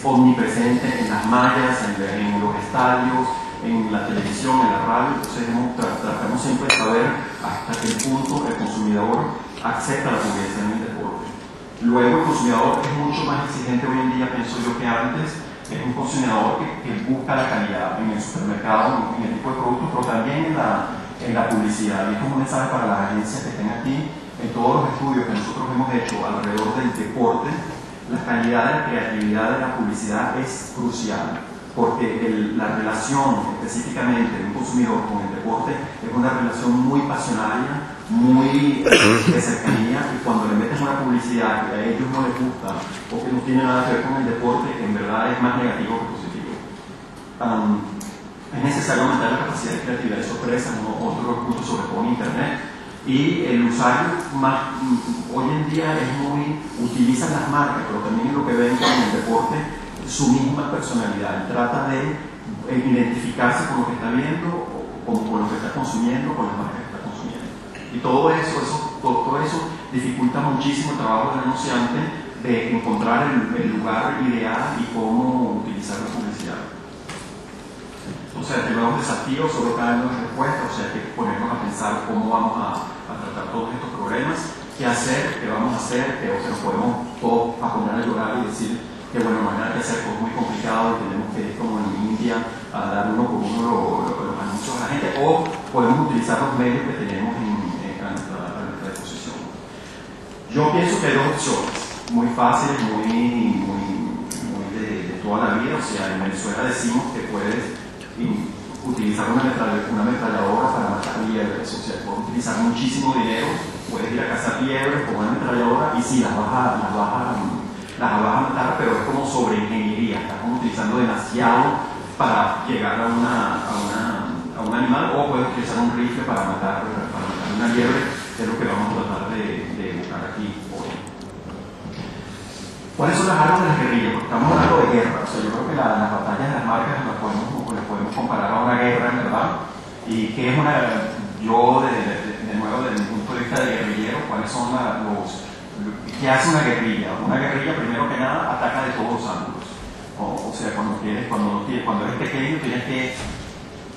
omnipresente en las mallas, en los estadios, en la televisión, en la radio. Entonces tratamos siempre de saber hasta qué punto el consumidor acepta la publicidad en el deporte. Luego el consumidor es mucho más exigente hoy en día, pienso yo, que antes. Es un consumidor que busca la calidad en el supermercado, en el tipo de productos, pero también en la publicidad. Y es como un mensaje para las agencias que estén aquí. En todos los estudios que nosotros hemos hecho alrededor del deporte, la calidad de la creatividad de la publicidad es crucial, porque la relación específicamente de un consumidor con el deporte es una relación muy pasionaria, muy de cercanía, y cuando le metes una publicidad que a ellos no les gusta o que no tiene nada que ver con el deporte, en verdad es más negativo que positivo. Es necesario aumentar la capacidad de creatividad de sorpresa, otro punto sobre todo en internet. Y el usuario hoy en día utiliza las marcas, pero también en lo que ven con el deporte, su misma personalidad. Trata de identificarse con lo que está viendo, con lo que está consumiendo, con las marcas que está consumiendo. Y todo eso dificulta muchísimo el trabajo del anunciante de encontrar el lugar ideal y cómo utilizar la publicidad. O sea, tenemos desafíos sobre cada uno de las respuestas, o sea, hay que ponernos a pensar cómo vamos a tratar todos estos problemas, qué hacer, qué vamos a hacer, que nos podemos todos a poner a llorar y decir que bueno, no hay nada que hacer, todo es muy complicado y tenemos que ir como en India a dar uno por uno los anuncios a la gente, o podemos utilizar los medios que tenemos a nuestra disposición. Yo pienso que hay dos opciones, muy fáciles, muy de toda la vida. O sea, en Venezuela decimos que puedes utilizar una ametralladora para matar liebres. O sea, puedes utilizar muchísimo dinero, puedes ir a cazar liebres con una ametralladora y sí, las vas a matar, pero es como sobre ingeniería, estás como utilizando demasiado para llegar a un animal, o puedes utilizar un rifle para matar una liebre, que es lo que vamos a tratar de buscar aquí hoy. ¿Cuáles son las armas de las guerrillas? Porque estamos hablando de guerra. O sea, yo creo que las batallas de las marcas las podemos comparar a una guerra, en verdad. Y que es yo de nuevo, desde mi punto de vista de guerrillero, ¿cuáles son qué hace una guerrilla? Una guerrilla, primero que nada, ataca de todos los ángulos. O sea, cuando eres pequeño, tienes que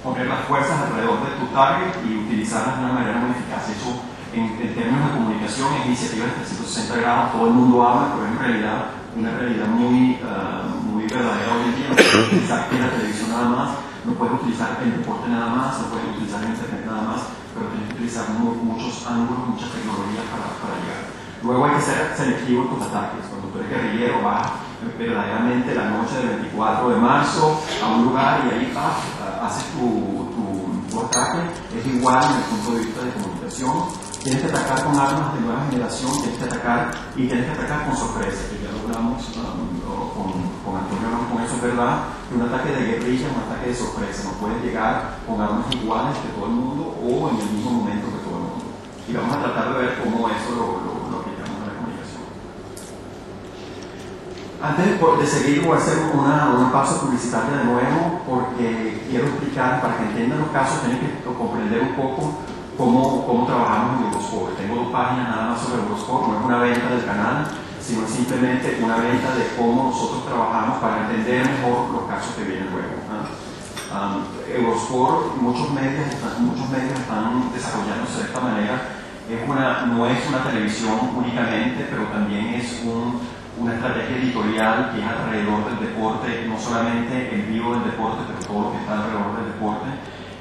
poner las fuerzas alrededor de tu target y utilizarlas de una manera muy eficaz. Eso, en términos de comunicación, en iniciativas de 360 grados, todo el mundo habla, pero en realidad una realidad muy verdadera hoy en día. No puedes utilizar en la televisión nada más, no puedes utilizar el deporte nada más, no puedes utilizar el internet nada más, pero tienes que utilizar muchos ángulos, muchas tecnologías para llegar. Luego hay que ser selectivo en tus ataques. Cuando tú eres guerrillero, vas verdaderamente la noche del 24 de marzo a un lugar y ahí haces tu ataque. Es igual desde el punto de vista de comunicación. Tienes que atacar con armas de nueva generación, tienes que atacar con sorpresa, que ya lo hablamos con Antonio, con eso es verdad, que un ataque de guerrilla es un ataque de sorpresa, no puedes llegar con armas iguales que todo el mundo o en el mismo momento que todo el mundo. Y vamos a tratar de ver cómo eso lo aplicamos a la comunicación. Antes de seguir, voy a hacer una pausa publicitaria de nuevo, porque quiero explicar, para que entiendan los casos, tienen que comprender un poco cómo trabajamos en Eurosport. Tengo 2 páginas nada más sobre Eurosport, no es una venta del canal, sino es simplemente una venta de cómo nosotros trabajamos para entender mejor los casos que vienen luego. Eurosport, muchos medios están desarrollándose de esta manera. No es una televisión únicamente, pero también es una estrategia editorial que es alrededor del deporte, no solamente el vivo del deporte, pero todo lo que está alrededor del deporte.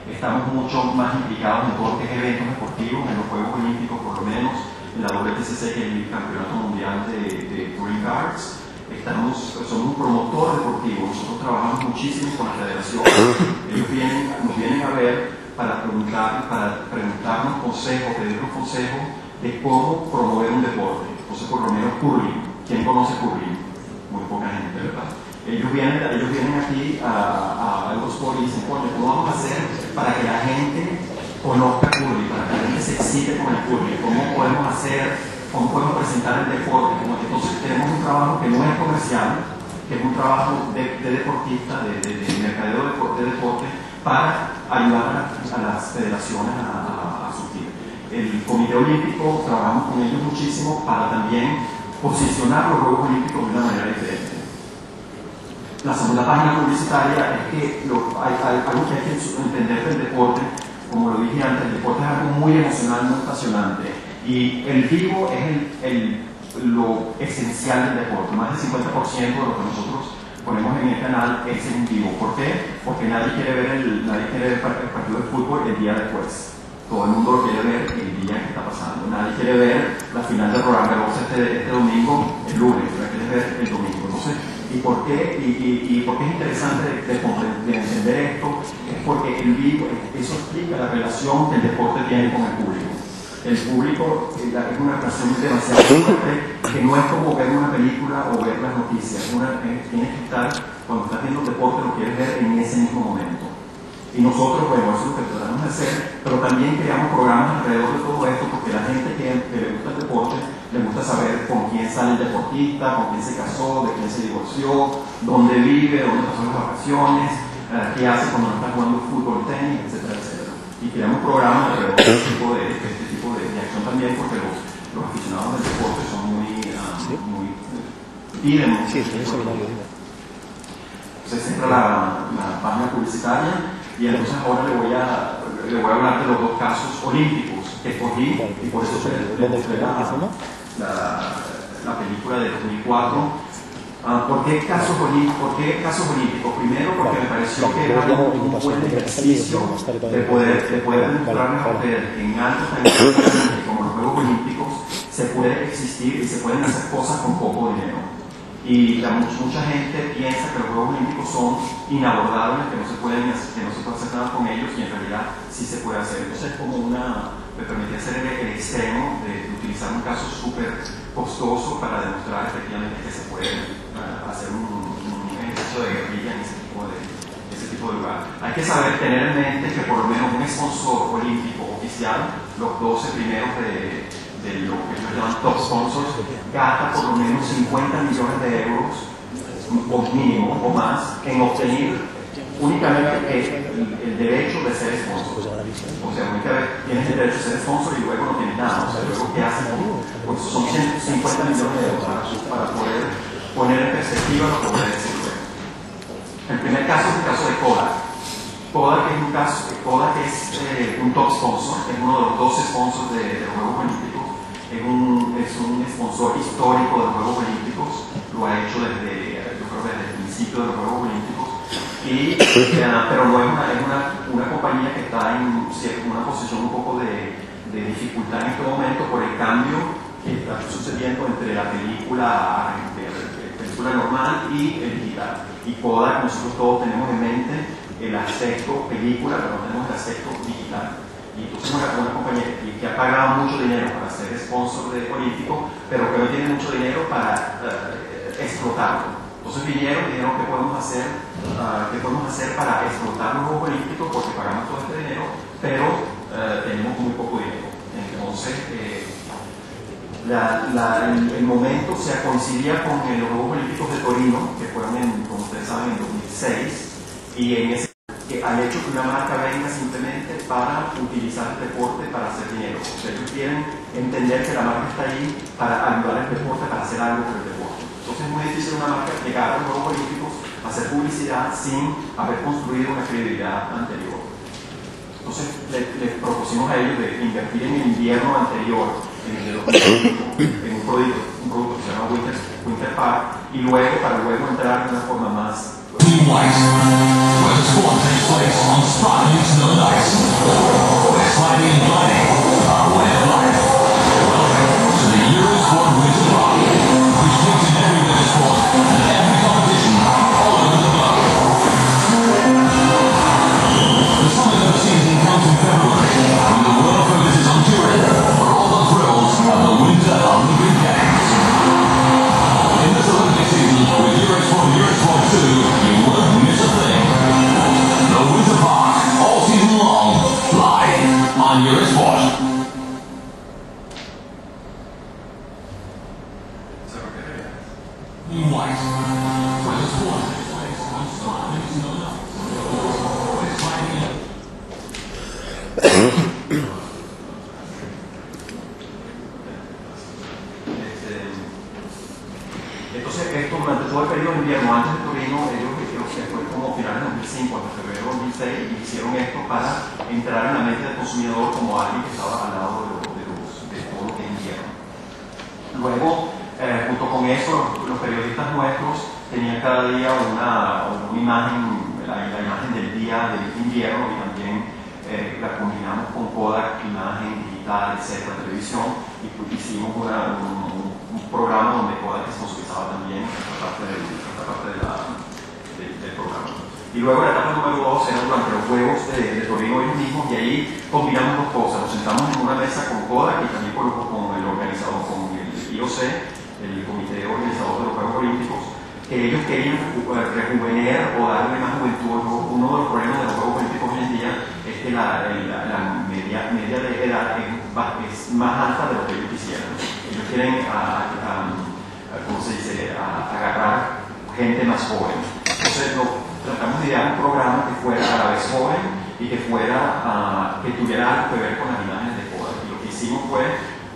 Estamos mucho más implicados en todo lo que es eventos deportivos, en los Juegos Olímpicos por lo menos, en la WTCC, que es el Campeonato Mundial de Green Cards. Somos un promotor deportivo, nosotros trabajamos muchísimo con la federación. Ellos nos vienen a ver para preguntarnos consejos, pedirnos consejos de cómo promover un deporte. Entonces, por lo menos curling. ¿Quién conoce curling? Muy poca gente, ¿verdad? Ellos vienen aquí a Eurosport y dicen, coño, ¿cómo vamos a hacer para que la gente conozca curling, para que la gente se excite con el curling? ¿Cómo podemos presentar el deporte? Entonces tenemos un trabajo que no es comercial, que es un trabajo de deportista, de mercadeo de deporte, para ayudar a las federaciones a surgir. El Comité Olímpico, trabajamos con ellos muchísimo para también posicionar los Juegos Olímpicos de una manera diferente. La segunda página publicitaria es que algo que hay que entender del deporte, como lo dije antes, el deporte es algo muy emocional, muy apasionante. Y el vivo es lo esencial del deporte. Más del 50% de lo que nosotros ponemos en el canal es en vivo. ¿Por qué? Porque nadie quiere ver el partido de fútbol el día después. Todo el mundo lo quiere ver el día que está pasando. Nadie quiere ver la final de Roland Garros este domingo, el lunes, la quiere ver el domingo. Entonces, ¿y por qué es interesante de entender esto? Es porque el vivo, eso explica la relación que el deporte tiene con el público. El público es una relación demasiado fuerte, que no es como ver una película o ver las noticias. Tienes que estar, cuando estás viendo el deporte, lo quieres ver en ese mismo momento. Y nosotros, bueno, eso es lo que tratamos de hacer, pero también creamos programas alrededor de todo esto, porque la gente que le gusta el deporte, le gusta saber con quién sale el deportista, con quién se casó, de quién se divorció, dónde vive, dónde pasó las vacaciones, qué hace cuando no está jugando fútbol, tenis, etcétera, etcétera. Y creamos programas alrededor de este tipo de acción también, porque los aficionados del deporte son piden mucho. Sí, es seminario. Entonces entra la página publicitaria. Y entonces ahora le voy a hablar de los dos casos olímpicos que escogí, y por eso le mostré la película de 2004. ¿Por qué casos olímpicos? Primero, porque me pareció que era un buen ejercicio de poder demostrarles a ustedes que en altos países como los Juegos Olímpicos se puede existir y se pueden hacer cosas con poco dinero. Y mucha gente piensa que los Juegos Olímpicos son inabordables, que no se puede hacer nada con ellos, y en realidad sí se puede hacer. Entonces es como me permitía hacer el extremo de utilizar un caso súper costoso para demostrar efectivamente que se puede hacer un ejercicio de guerrilla en ese tipo de lugar. Hay que saber, tener en mente que por lo menos un sponsor olímpico oficial, los 12 primeros de lo que ellos llaman top sponsors, gasta por lo menos 50 millones de euros o mínimo o más en obtener únicamente el derecho de ser sponsor. O sea, únicamente tienes el derecho de ser sponsor y luego no tienes nada. O sea, luego ¿qué hacen? Pues son 150 millones de euros para poder poner en perspectiva lo que voy a decir luego. El primer caso es el caso de Kodak. Kodak es un top sponsor, es uno de los 12 sponsors de los Juegos Olímpicos. Es un sponsor histórico de los Juegos Olímpicos, lo ha hecho desde el principio de los Juegos Olímpicos, pero no es una compañía que está en una posición un poco de dificultad en este momento por el cambio que está sucediendo entre la película normal y el digital. Y Kodak, nosotros todos tenemos en mente el aspecto película, pero no tenemos el aspecto digital. Y entonces una compañía que ha pagado mucho dinero para ser sponsor de olímpico, pero que no tiene mucho dinero para explotarlo. Entonces vinieron y dijeron qué podemos hacer para explotar los Juegos Olímpicos, porque pagamos todo este dinero, pero tenemos muy poco dinero. Entonces el momento se coincidía con los Juegos Olímpicos de Torino, que fueron, como ustedes saben, en 2006, y en ese al hecho que una marca venga simplemente para utilizar el deporte para hacer dinero. O sea, ellos quieren entender que la marca está ahí para ayudar al deporte, para hacer algo por el deporte. Entonces es muy difícil una marca llegar a los Juegos Olímpicos, hacer publicidad sin haber construido una credibilidad anterior. Entonces les propusimos a ellos de invertir en el invierno anterior, en un producto que se llama Winter Park, y para luego entrar de una forma más Team White, where the sport takes place on Spartan Snow Nights. Where sliding and gliding are a way of life. Welcome to the Eurosport Winter Park, which takes in every winter sport and every competition all over the globe. The summit of the season comes in February, when the world focuses on touring for all the thrills of the Winter Olympic Games. In this Olympic season, with Eurosport and Eurosport 2, you won't miss a Torino, ellos fue como finales de 2005, hasta febrero de 2006, y hicieron esto para entrar en la mente del consumidor como alguien que estaba al lado de todo lo que es invierno. Luego, junto con eso, los periodistas nuestros tenían cada día una imagen, la imagen del día del invierno, y también la combinamos con Kodak, imagen digital, etcétera, televisión, y hicimos un programa donde Kodak se sponsorizaba también esta parte del programa. Y luego la etapa número 2 era durante los Juegos de Torino ellos mismos, y ahí combinamos dos cosas. Nos sentamos en una mesa con Kodak y también con el organizador, con el IOC, el comité organizador de los Juegos Olímpicos, que ellos querían rejuvenecer o darle más juventud. Uno de los problemas de los Juegos Olímpicos hoy en día es que la media de edad es más alta de lo que ellos quisieran. Ellos quieren, ¿cómo se dice?, agarrar gente más joven. Entonces tratamos de idear un programa que fuera a la vez joven y que tuviera algo que ver con las imágenes de Kodak. Y lo que hicimos fue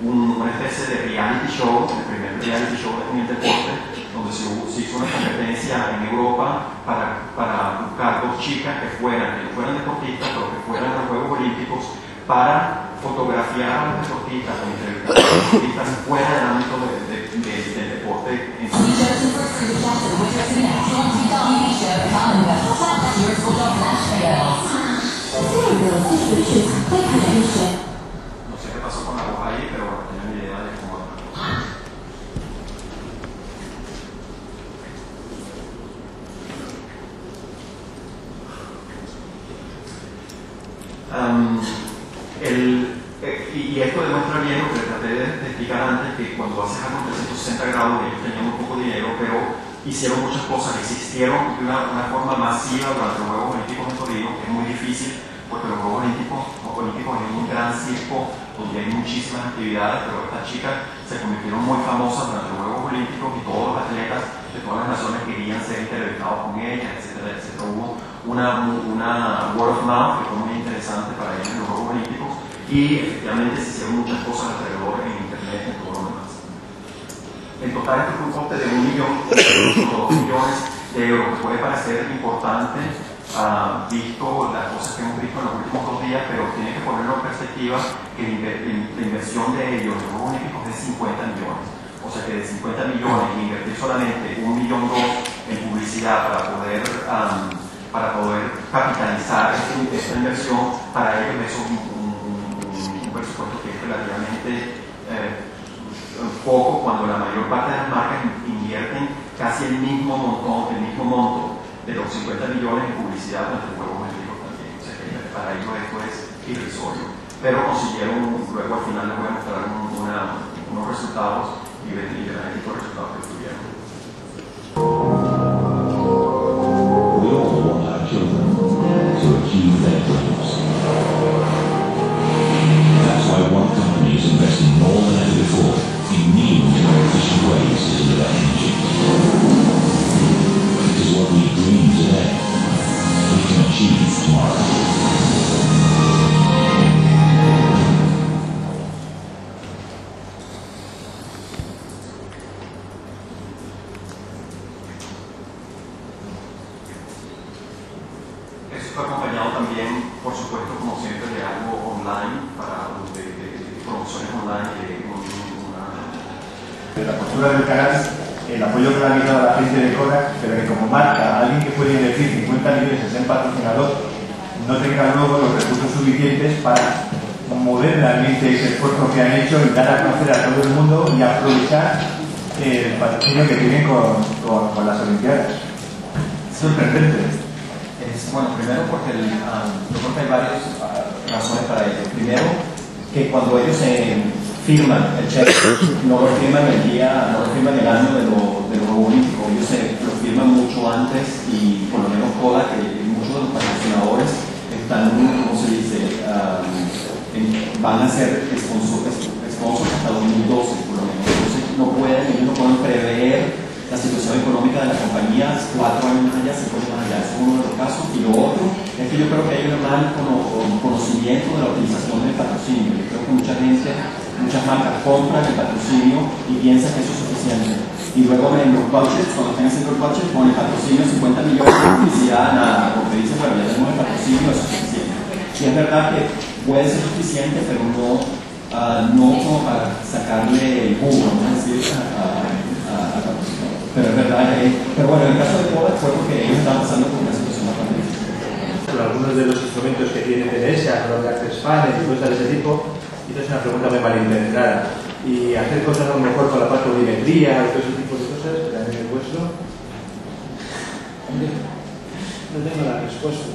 una especie de reality show, el primer reality show en el deporte, donde se hizo una competencia en Europa para buscar dos chicas que no fueran deportistas, pero que fueran a los Juegos Olímpicos, para fotografiar a los deportistas o entrevistar a los deportistas fuera del ámbito del deporte en sí. No sé qué pasó con la voz ahí, pero bueno, tenía mi idea de cómo y esto demuestra bien lo que les traté de explicar antes, que cuando haces algo en 360 grados, ellos tenían muy poco dinero, pero hicieron muchas cosas, existieron de una forma masiva durante los Juegos Olímpicos de Torino, que es muy difícil, porque los Juegos Olímpicos es un gran circo donde hay muchísimas actividades, pero estas chicas se convirtieron muy famosas durante los Juegos Olímpicos, y todos los atletas de todas las naciones querían ser entrevistados con ellas, etcétera, etcétera. Hubo una word of mouth que fue muy interesante para ellos en los Juegos Olímpicos, y efectivamente se hicieron muchas cosas alrededor en internet y todo lo demás. En total, esto fue un coste de 1 millón, 2 millones de euros, que puede parecer importante visto las cosas que hemos visto en los últimos 2 días, pero tiene que ponerlo en perspectiva que la inversión de ellos en los Juegos Olímpicos es 50 millones. O sea que de 50 millones invertir solamente 1,2 millones en publicidad para poder capitalizar esta inversión, para ellos eso es un presupuesto que es relativamente poco, cuando la mayor parte de las marcas invierten casi el mismo monto de los 50 millones en publicidad durante los Juegos Olímpicos también. O sea que para ellos esto es irrisorio. Pero consiguieron, luego al final les voy a mostrar unos resultados y verán el tipo de resultados que tuvieron. We all want our children to achieve their dreams. That's why one company is investing more than ever before in new and more efficient ways to deliver energy. Because what we dream today, we can achieve tomorrow. Esto fue acompañado también, por supuesto, como siempre, de algo online, de promociones online, de la postura del canal, el apoyo que le ha dado a la gente de Kodak, pero que como marca, alguien que puede invertir 50 millones en ser patrocinador, no tenga luego los recursos suficientes para mover realmente ese esfuerzo que han hecho y dar a conocer a todo el mundo y aprovechar el patrocinio que tienen con las Olimpiadas. Es sorprendente. Bueno, primero porque yo creo que hay varias razones para ello. Primero, que cuando ellos firman el cheque, no lo firman el año de lo olímpico, ellos lo firman mucho antes, y por lo menos Kodak, que muchos de los patrocinadores están, ¿cómo se dice?, van a ser sponsors hasta 2012, por lo menos. Entonces ellos no pueden prever la situación económica de la compañía 4 años más allá, 5 años más allá. Eso es uno de los casos. Y lo otro es que yo creo que hay un mal conocimiento de la utilización del patrocinio. Yo creo que muchas marcas compran el patrocinio y piensan que eso es suficiente. y luego en los budgets, cuando están haciendo el budget, ponen patrocinio 50 millones de publicidad, nada, porque dicen, bueno, ya tenemos el patrocinio, eso es suficiente. Y es verdad que puede ser suficiente, pero no como para sacarle el jugo, ¿no? Es decir, a patrocinio. Pero es verdad, pero bueno, en el caso de Kodak fue porque ellos estaban pasando por una situación bastante difícil. Algunos de los instrumentos que tiene TDS, los de Access Panel y cosas de ese tipo, y esta es una pregunta muy malintencionada. Y hacer cosas a lo mejor con la patodimetría y todo ese tipo de cosas, también es vuestro. No tengo la respuesta.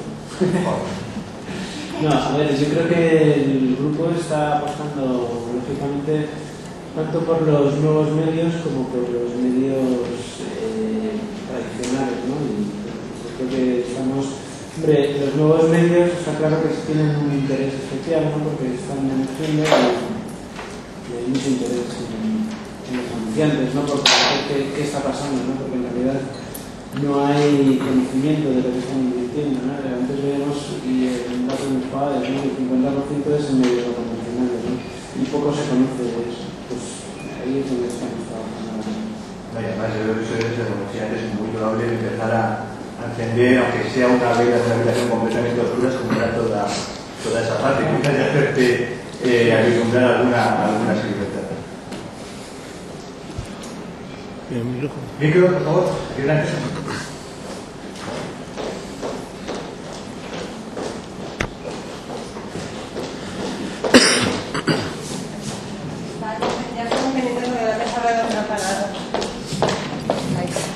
No, a ver, yo creo que el grupo está apostando, lógicamente, tanto por los nuevos medios como por los medios tradicionales, ¿no? Y creo que estamos... Hombre, los nuevos medios está claro que tienen un interés especial, ¿no? Porque están emergiendo y hay mucho interés en los anunciantes, ¿no? Por saber qué está pasando, ¿no? Porque en realidad no hay conocimiento de lo que están invirtiendo, ¿no? Antes veíamos, y en datos de los padres, ¿no? El 50% es en medios no convencionales, ¿no? Y poco se conoce de eso. Pues ahí es donde estamos trabajando. No, y además yo creo que eso es, como decía antes, muy probable empezar a encender, aunque sea una vela de una habitación completamente oscura, como era toda esa parte, quizás de hacerte acostumbrar alguna seguridad. Micro, por favor, aquí delante.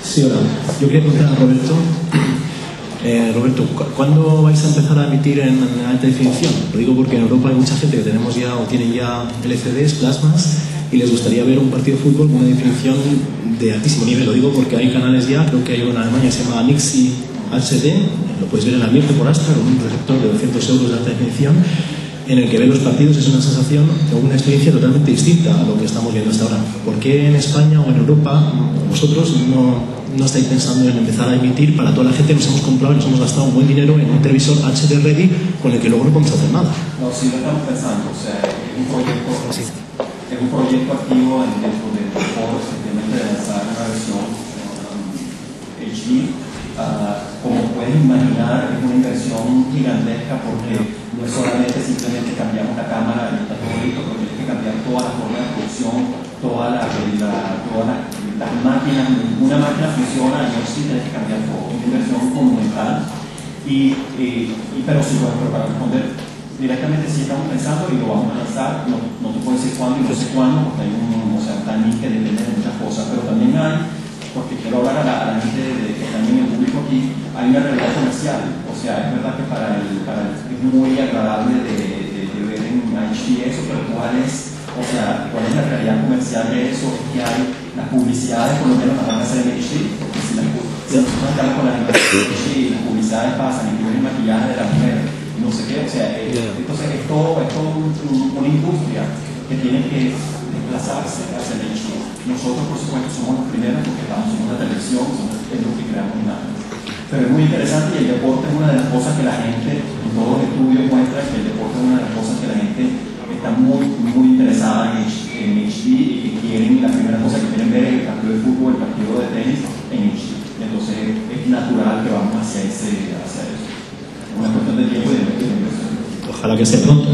Sí, hola. Yo quería preguntar a Roberto. Roberto, ¿cuándo vais a empezar a emitir en alta definición? Lo digo porque en Europa hay mucha gente que tenemos ya o tienen ya LCDs, plasmas, y les gustaría ver un partido de fútbol con una definición de altísimo nivel. Lo digo porque hay canales ya, creo que hay uno en Alemania que se llama Nixi HD, lo puedes ver en abierto por Astra, con un proyector de 200 euros de alta definición, en el que ver los partidos es una sensación o una experiencia totalmente distinta a lo que estamos viendo hasta ahora. ¿Por qué en España o en Europa vosotros no estáis pensando en empezar a emitir para toda la gente que nos hemos comprado y nos hemos gastado un buen dinero en un televisor HD ready con el que luego no podemos hacer nada? No, sí lo estamos pensando, o sea, es un proyecto activo dentro del foro, simplemente de lanzar una versión HD. Como puedes imaginar, es una inversión gigantesca porque no es solamente simplemente cambiamos la cámara y está todo listo, pero tienes que cambiar toda la forma de producción, todas las máquinas. Ninguna máquina funciona, no sí tienes que cambiar todo. Es una inversión monumental, pero sí, bueno, pero para responder directamente sí estamos pensando y lo vamos a lanzar. No te puedo decir cuándo y no sé cuándo, porque hay un timing que depende de muchas cosas, pero también hay, porque quiero hablar a la gente que también en el público aquí, hay una realidad comercial. O sea, es verdad que es muy agradable de ver en HD eso, pero ¿cuál es la realidad comercial de eso? Es que hay las publicidades, por lo menos las van a hacer en HD, porque si nosotros estamos con las imágenes en HD, las publicidades pasan, incluyen el maquillaje de la mujer, no sé qué, o sea, entonces es todo una industria que tiene que desplazarse hacia el HD. Nosotros, por supuesto, somos los primeros porque somos la televisión, somos los que creamos imágenes. Pero es muy interesante y el deporte es una de las cosas que la gente, en todos los estudios muestran que el deporte es una de las cosas que la gente está muy interesada en HD y que quieren, la primera cosa que quieren ver es el partido de fútbol, el partido de tenis en HD. Entonces es natural que vamos hacia eso. Es una cuestión de tiempo y de inversión. Ojalá que sea pronto.